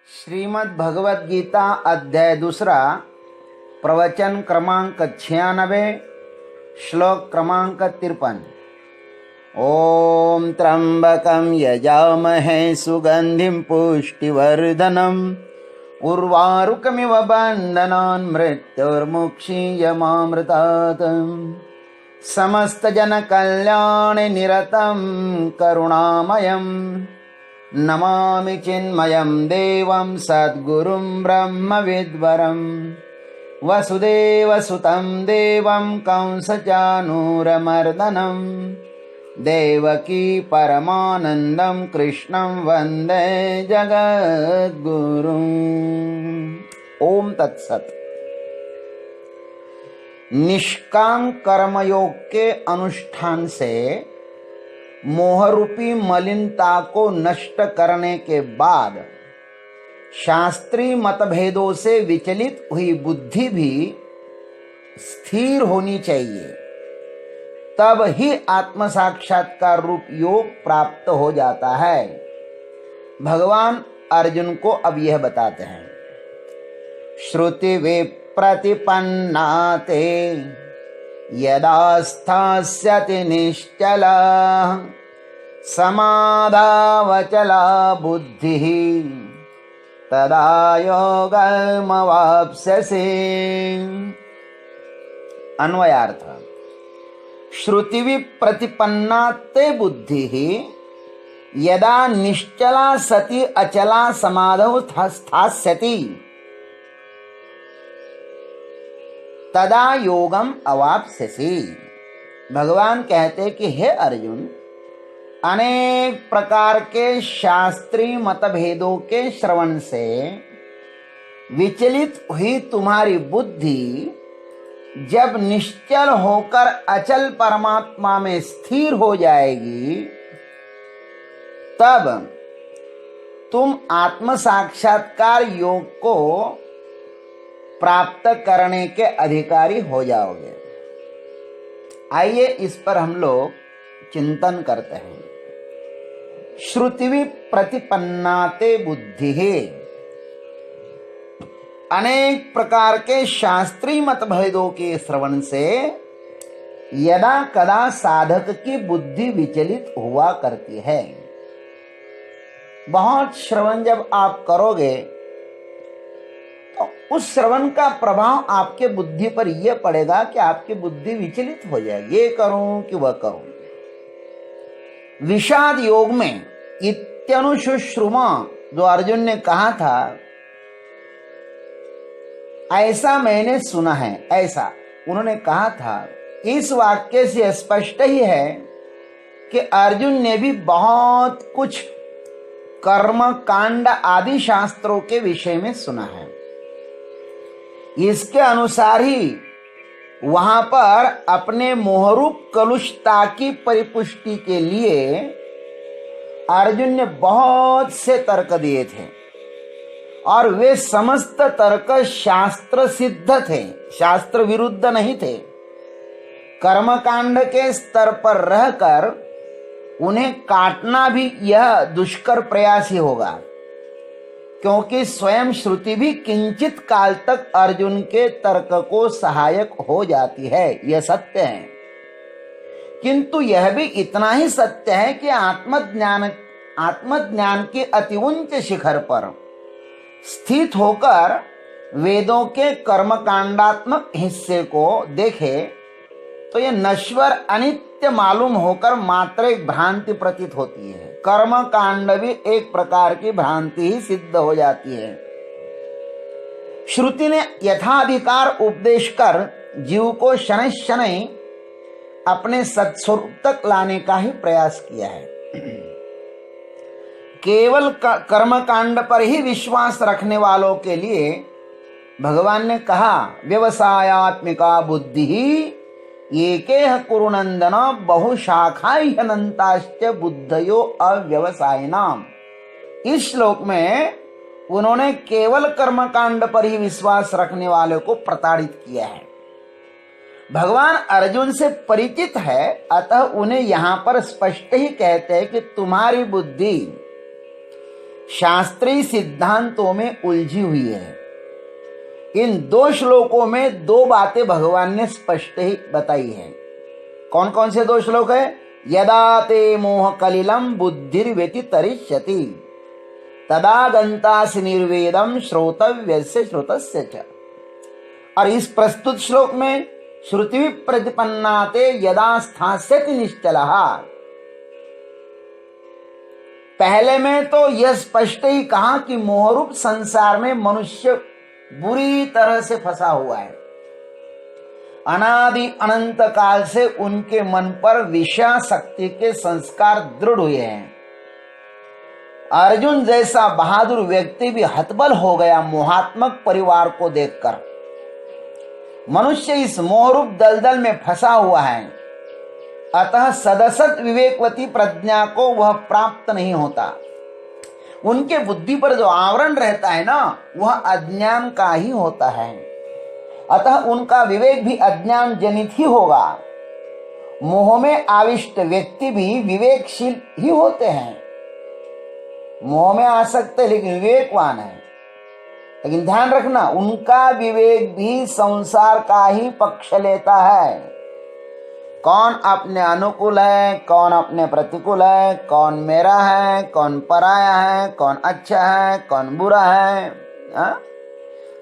श्रीमद् भगवद गीता अध्याय 2 प्रवचन क्रमांक 96 श्लोक क्रमांक 53। ओम त्र्यंबकं यजामहे सुगंधिं पुष्टिवर्धनम् उर्वारुकमिव बन्धनान् मृत्युर्मुक्षीयमामृतात् समस्त जन कल्याणे निरतं करुणामयम् नमामि चिन्मयं देवं सद्गुरुं ब्रह्मविद्वरं वसुदेवसुतं देवं कंसचानूरमर्दनं देवकी परमानन्दं कृष्णं वन्दे जगद्गुरुम्। ओम तत्सत। निष्काम कर्मयोग के अनुष्ठान से मोहरूपी मलिनता को नष्ट करने के बाद शास्त्रीय मतभेदों से विचलित हुई बुद्धि भी स्थिर होनी चाहिए, तब ही आत्म साक्षात्कार रूप योग प्राप्त हो जाता है। भगवान अर्जुन को अब यह बताते हैं, श्रुति विप्रतिपन्ना ते यदा स्थास्यति निश्चला समाधावचला बुद्धिः तदा योगमवाप्स्यसि। अन्वयार्थ, श्रुतिवि प्रतिपन्ना ते बुद्धिः यदा निश्चला सति अचला समाधौ स्थास्यति तदा योगम अवाप्स्यसि। भगवान कहते कि हे अर्जुन, अनेक प्रकार के शास्त्रीय मतभेदों के श्रवण से विचलित हुई तुम्हारी बुद्धि जब निश्चल होकर अचल परमात्मा में स्थिर हो जाएगी, तब तुम आत्म साक्षात्कार योग को प्राप्त करने के अधिकारी हो जाओगे। आइए इस पर हम लोग चिंतन करते हैं। श्रुतिवि प्रतिपन्नाते बुद्धि है। अनेक प्रकार के शास्त्रीय मतभेदों के श्रवण से यदा कदा साधक की बुद्धि विचलित हुआ करती है। बहुत श्रवण जब आप करोगे तो उस श्रवण का प्रभाव आपके बुद्धि पर यह पड़ेगा कि आपकी बुद्धि विचलित हो जाएगी, ये करूं कि वह करूं। विषाद योग में इत्यनुशुश्रुमा जो अर्जुन ने कहा था, ऐसा मैंने सुना है, ऐसा उन्होंने कहा था। इस वाक्य से स्पष्ट ही है कि अर्जुन ने भी बहुत कुछ कर्म कांड आदि शास्त्रों के विषय में सुना है। इसके अनुसार ही वहां पर अपने मोहरूप कलुषता की परिपुष्टि के लिए अर्जुन ने बहुत से तर्क दिए थे, और वे समस्त तर्क शास्त्र सिद्ध थे, शास्त्र विरुद्ध नहीं थे। कर्मकांड के स्तर पर रहकर उन्हें काटना भी यह दुष्कर प्रयास ही होगा, क्योंकि स्वयं श्रुति भी किंचित काल तक अर्जुन के तर्क को सहायक हो जाती है, यह सत्य है। किंतु यह भी इतना ही सत्य है कि आत्मज्ञान के अति उच्च शिखर पर स्थित होकर वेदों के कर्मकांडात्मक हिस्से को देखे तो यह नश्वर अनित्य मालूम होकर मात्र एक भ्रांति प्रतीत होती है। कर्म कांड भी एक प्रकार की भ्रांति ही सिद्ध हो जाती है। श्रुति ने यथाधिकार उपदेश कर जीव को शनै शनै अपने सत्स्वरूप तक लाने का ही प्रयास किया है। केवल कर्म कांड पर ही विश्वास रखने वालों के लिए भगवान ने कहा, व्यवसायात्मिका बुद्धि ही एकेह कुरुनंदन बहुशाखाह्यनन्ताश्च बुद्धयो अव्यवसायिनाम। इस श्लोक में उन्होंने केवल कर्मकांड पर ही विश्वास रखने वाले को प्रताड़ित किया है। भगवान अर्जुन से परिचित है, अतः उन्हें यहां पर स्पष्ट ही कहते हैं कि तुम्हारी बुद्धि शास्त्रीय सिद्धांतों में उलझी हुई है। इन 2 श्लोकों में 2 बातें भगवान ने स्पष्ट ही बताई है। कौन कौन से 2 श्लोक है? यदा ते मोह कलिलम बुद्धिर्व्यतितरिष्यति तदा गंतासि निर्वेदम श्रोतव्यस्य श्रुतस्य च। और इस प्रस्तुत श्लोक में श्रुति प्रतिपन्नाते यदा स्थास्यति निश्चलः। पहले में तो यह स्पष्ट ही कहा कि मोहरूप संसार में मनुष्य बुरी तरह से फंसा हुआ है। अनादि अनंत काल से उनके मन पर विषया शक्ति के संस्कार दृढ़ हुए हैं। अर्जुन जैसा बहादुर व्यक्ति भी हतबल हो गया मोहात्मक परिवार को देखकर। मनुष्य इस मोहरूप दलदल में फंसा हुआ है, अतः सदसत विवेकवती प्रज्ञा को वह प्राप्त नहीं होता। उनके बुद्धि पर जो आवरण रहता है ना, वह अज्ञान का ही होता है, अतः उनका विवेक भी अज्ञान जनित ही होगा। मोह में आविष्ट व्यक्ति भी विवेकशील ही होते हैं। मोह में आसक्त है लेकिन विवेकवान है। लेकिन ध्यान रखना, उनका विवेक भी संसार का ही पक्ष लेता है। कौन अपने अनुकूल है, कौन अपने प्रतिकूल है, कौन मेरा है, कौन पराया है, कौन अच्छा है, कौन बुरा है,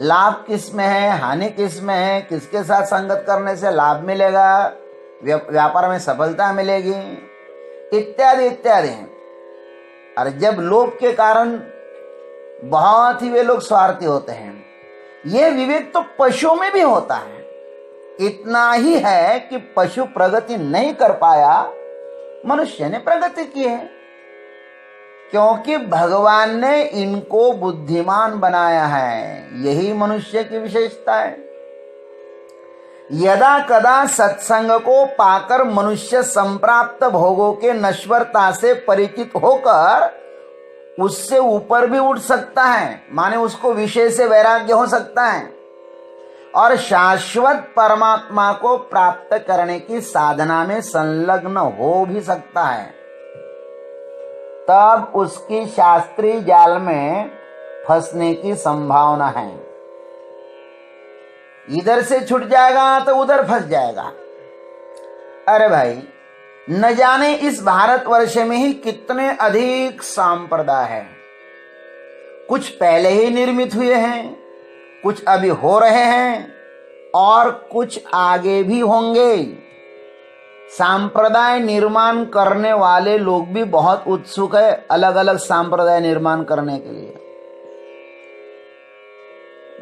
लाभ किस में है, हानि किस में है, किसके साथ संगत करने से लाभ मिलेगा, व्यापार में सफलता मिलेगी, इत्यादि इत्यादि। और जब लोभ के कारण बहुत ही वे लोग स्वार्थी होते हैं। यह विवेक तो पशुओं में भी होता है। इतना ही है कि पशु प्रगति नहीं कर पाया, मनुष्य ने प्रगति की है, क्योंकि भगवान ने इनको बुद्धिमान बनाया है। यही मनुष्य की विशेषता है। यदा कदा सत्संग को पाकर मनुष्य संप्राप्त भोगों के नश्वरता से परिचित होकर उससे ऊपर भी उठ सकता है, माने उसको विषय से वैराग्य हो सकता है और शाश्वत परमात्मा को प्राप्त करने की साधना में संलग्न हो भी सकता है। तब उसकी शास्त्रीय जाल में फंसने की संभावना है। इधर से छूट जाएगा तो उधर फंस जाएगा। अरे भाई, न जाने इस भारतवर्ष में ही कितने अधिक संप्रदाय हैं। कुछ पहले ही निर्मित हुए हैं, कुछ अभी हो रहे हैं और कुछ आगे भी होंगे। सांप्रदाय निर्माण करने वाले लोग भी बहुत उत्सुक है अलग अलग सांप्रदाय निर्माण करने के लिए।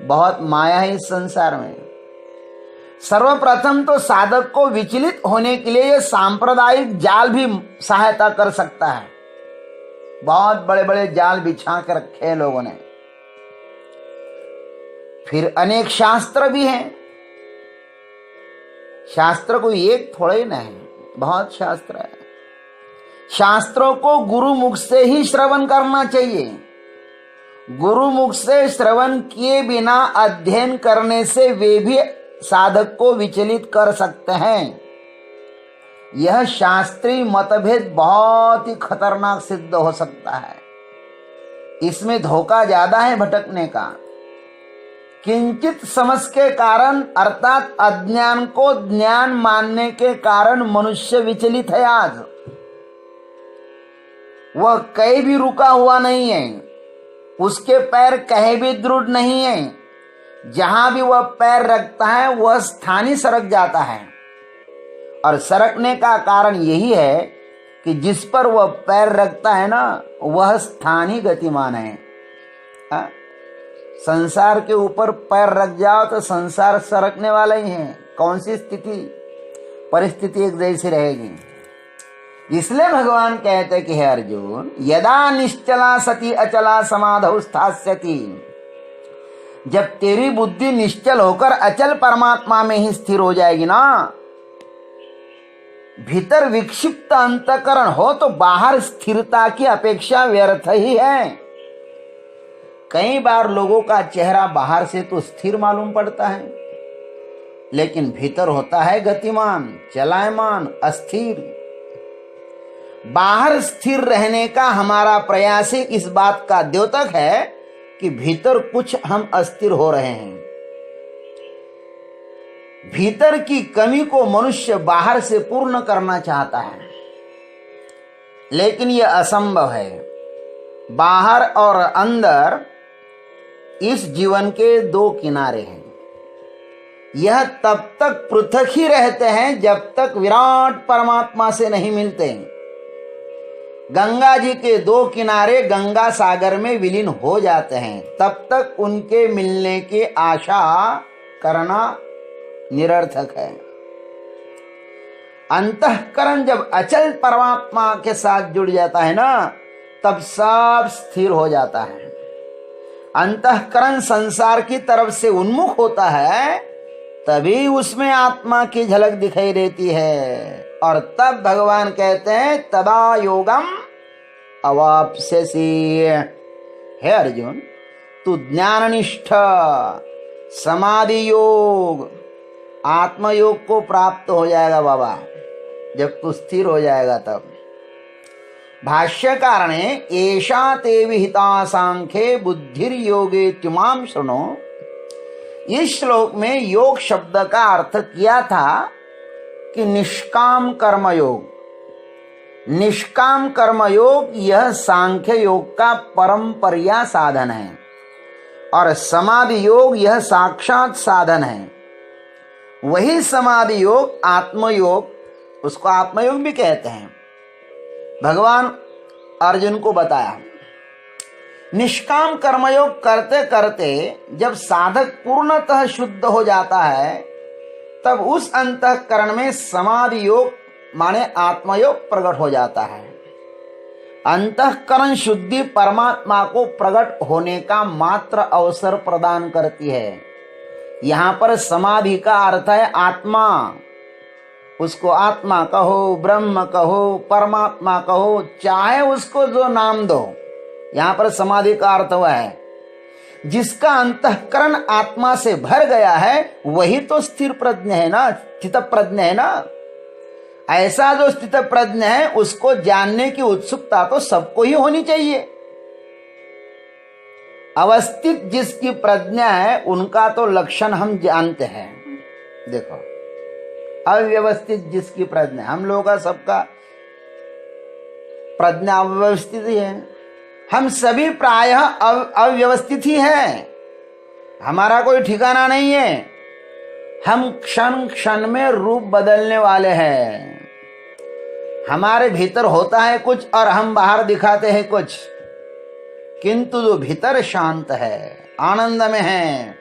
बहुत माया है इस संसार में। सर्वप्रथम तो साधक को विचलित होने के लिए यह सांप्रदायिक जाल भी सहायता कर सकता है। बहुत बड़े बड़े जाल बिछा के रखे हैं लोगों ने। फिर अनेक शास्त्र भी हैं। शास्त्र कोई एक थोड़ा ही नहीं, बहुत शास्त्र है। शास्त्रों को गुरु मुख से ही श्रवण करना चाहिए। गुरु मुख से श्रवण किए बिना अध्ययन करने से वे भी साधक को विचलित कर सकते हैं। यह शास्त्रीय मतभेद बहुत ही खतरनाक सिद्ध हो सकता है। इसमें धोखा ज्यादा है भटकने का। किंचित समझ के कारण अर्थात अज्ञान को ज्ञान मानने के कारण मनुष्य विचलित है। आज वह कहीं भी रुका हुआ नहीं है, उसके पैर कहीं भी दृढ़ नहीं है। जहां भी वह पैर रखता है वह स्थान ही सरक जाता है। और सरकने का कारण यही है कि जिस पर वह पैर रखता है ना, वह स्थान ही गतिमान है। संसार के ऊपर पैर रख जाओ तो संसार सरकने वाला ही है। कौन सी स्थिति परिस्थिति एक जैसी रहेगी। इसलिए भगवान कहते कि हे अर्जुन, यदा निश्चला सती अचला समाधौ स्थास्यति, जब तेरी बुद्धि निश्चल होकर अचल परमात्मा में ही स्थिर हो जाएगी ना, भीतर विक्षिप्त अंतःकरण हो तो बाहर स्थिरता की अपेक्षा व्यर्थ ही है। कई बार लोगों का चेहरा बाहर से तो स्थिर मालूम पड़ता है, लेकिन भीतर होता है गतिमान, चलायमान, अस्थिर। बाहर स्थिर रहने का हमारा प्रयास ही इस बात का द्योतक है कि भीतर कुछ हम अस्थिर हो रहे हैं। भीतर की कमी को मनुष्य बाहर से पूर्ण करना चाहता है, लेकिन यह असंभव है। बाहर और अंदर इस जीवन के दो किनारे हैं। यह तब तक पृथक ही रहते हैं जब तक विराट परमात्मा से नहीं मिलते। गंगा जी के दो किनारे गंगा सागर में विलीन हो जाते हैं, तब तक उनके मिलने की आशा करना निरर्थक है। अंतःकरण जब अचल परमात्मा के साथ जुड़ जाता है ना, तब सब स्थिर हो जाता है। अंतःकरण संसार की तरफ से उन्मुख होता है, तभी उसमें आत्मा की झलक दिखाई देती है। और तब भगवान कहते हैं तदा योगम अवाप्स्यसि। हे अर्जुन, तू ज्ञाननिष्ठ समाधि योग आत्मयोग को प्राप्त हो जाएगा बाबा, जब तू स्थिर हो जाएगा तब। भाष्यकार ने एषा ते विहिता सांख्ये बुद्धिर्योगे त्युमाम शृणु, इस श्लोक में योग शब्द का अर्थ किया था कि निष्काम कर्मयोग। निष्काम कर्मयोग यह सांख्य योग का परंपरिया साधन है, और समाधि योग यह साक्षात साधन है। वही समाधि योग आत्मयोग, उसको आत्मयोग भी कहते हैं, भगवान अर्जुन को बताया। निष्काम कर्मयोग करते करते जब साधक पूर्णतः शुद्ध हो जाता है, तब उस अंतःकरण में समाधि योग माने आत्मयोग प्रकट हो जाता है। अंतःकरण शुद्धि परमात्मा को प्रकट होने का मात्र अवसर प्रदान करती है। यहाँ पर समाधि का अर्थ है आत्मा। उसको आत्मा कहो, ब्रह्म कहो, परमात्मा कहो, चाहे उसको जो नाम दो, यहाँ पर समाधि का अर्थ हुआ है जिसका अंतःकरण आत्मा से भर गया है, वही तो स्थिर प्रज्ञ है ना, स्थित प्रज्ञ है ना। ऐसा जो स्थित प्रज्ञ है, उसको जानने की उत्सुकता तो सबको ही होनी चाहिए। अवस्थित जिसकी प्रज्ञा है, उनका तो लक्षण हम जानते हैं। देखो, अव्यवस्थित जिसकी प्रज्ञा, हम लोगों का सबका प्रज्ञा अव्यवस्थित ही है। हम सभी प्रायः अव्यवस्थित ही हैं, हमारा कोई ठिकाना नहीं है। हम क्षण क्षण में रूप बदलने वाले हैं। हमारे भीतर होता है कुछ और हम बाहर दिखाते हैं कुछ, किंतु जो भीतर शांत है, आनंद में है,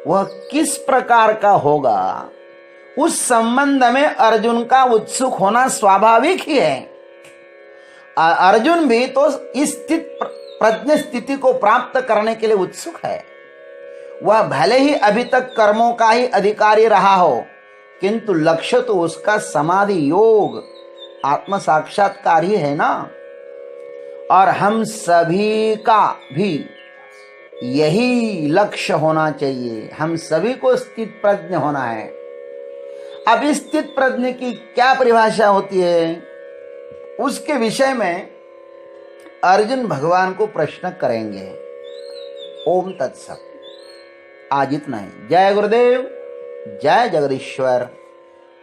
वह किस प्रकार का होगा, उस संबंध में अर्जुन का उत्सुक होना स्वाभाविक ही है। अर्जुन भी तो इस प्रज्ञ स्थिति को प्राप्त करने के लिए उत्सुक है। वह भले ही अभी तक कर्मों का ही अधिकारी रहा हो, किंतु लक्ष्य तो उसका समाधि योग आत्म साक्षात्कार ही है ना। और हम सभी का भी यही लक्ष्य होना चाहिए। हम सभी को स्थित प्रज्ञ होना है। अब इस स्थित प्रज्ञ की क्या परिभाषा होती है, उसके विषय में अर्जुन भगवान को प्रश्न करेंगे। ओम तत्सत। आज इतना ही। जय गुरुदेव, जय जगदीश्वर,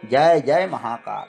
जय जय महाकाल।